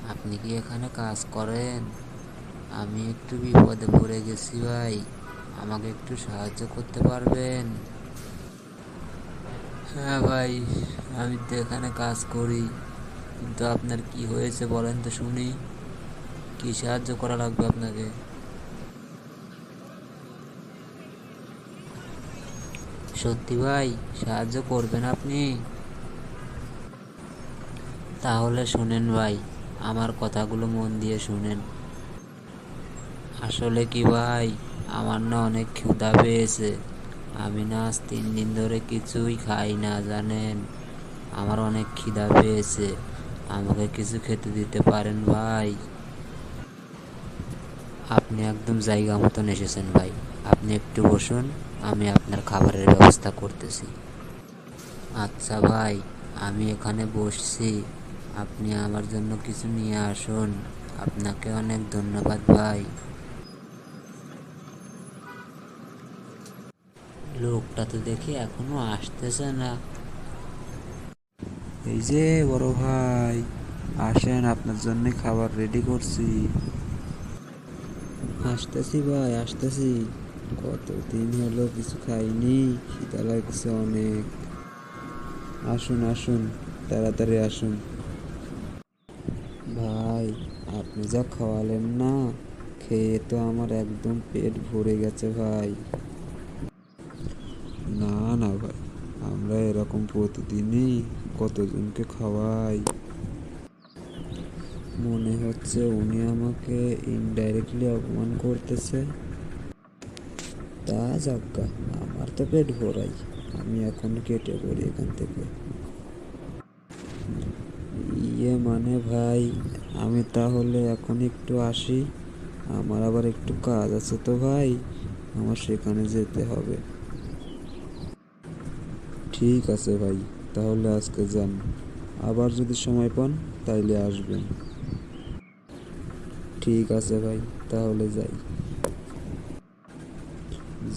আপনি কি এখানে কাজ করেন? আমি একটু বিপদে পড়ে গেছি ভাই, আমাকে একটু সাহায্য করতে পারবেন? হ্যাঁ ভাই, আমি তো এখানে কাজ করি, কিন্তু আপনার কি হয়েছে বলেন তো শুনি। কি সাহায্য করা লাগবে আপনাকে? সত্যি ভাই, সাহায্য করবেন আপনি? তাহলে শুনেন ভাই, আমার কথাগুলো মন দিয়ে শুনেন। আসলে কি ভাই, আমার না অনেক ক্ষুধা পেয়েছে। আমি না আজ 3 দিন ধরে কিছুই খাই না জানেন। আমার অনেক খিদা পেয়েছে, আমাকে কিছু খেতে দিতে পারেন ভাই? আপনি একদম জায়গা মতন এসেছেন ভাই, আপনি একটু বসুন, আমি আপনার খাবারের ব্যবস্থা করতেছি। আচ্ছা ভাই, আমি এখানে বসছি, আপনি আমার জন্য কিছু নিয়ে আসুন। আপনাকে অনেক ধন্যবাদ ভাই। লোকটা তো দেখি এখনো আসতেছে না। এই যে বড় ভাই, আসেন, আপনার জন্য খাবার রেডি করছি। আসতেছি ভাই, আসতেছি। কতদিন হলো কিছু খাইনি, খিদা লাগছে অনেক। আসুন আসুন, তাড়াতাড়ি আসুন। ভাই, আপনি যা খাওয়ালেন না, খেয়ে তো আমার একদম পেট ভরে গেছে ভাই। না না ভাই, আমরা এরকম প্রতিদিনই কতজনকে খাওয়াই। মনে হচ্ছে উনি আমাকে ইনডাইরেক্টলি অপমান করতেছে। তা যাক্কা, আমার তো পেট ভরাই, আমি এখন কেটে পড়ি এখান থেকে। ইয়ে মানে ভাই, আমি তাহলে এখন একটু আসি, আমার আবার একটু কাজ আছে তো ভাই, আমার সেখানে যেতে হবে। ঠিক আছে ভাই, তাহলে আজকে যান, আবার যদি সময় পান তাইলে আসবেন। ঠিক আছে ভাই, তাহলে যাই।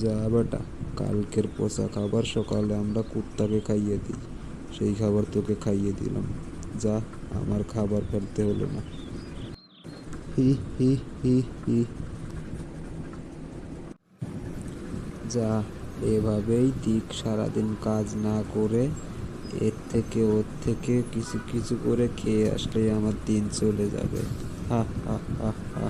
যা বেটা, কালকের পচা খাবার সকালে আমরা কুত্তাকে খাইয়ে দিই, সেই খাবার তোকে খাইয়ে দিলাম। যা, আমার খাবার ফেলতে হলো না। হি হি হি হি। যা, এভাবেই দিক সারাদিন কাজ না করে এর থেকে ওর থেকে কিছু কিছু করে খেয়ে আসলেই আমার দিন চলে যাবে। হা হা হা হা।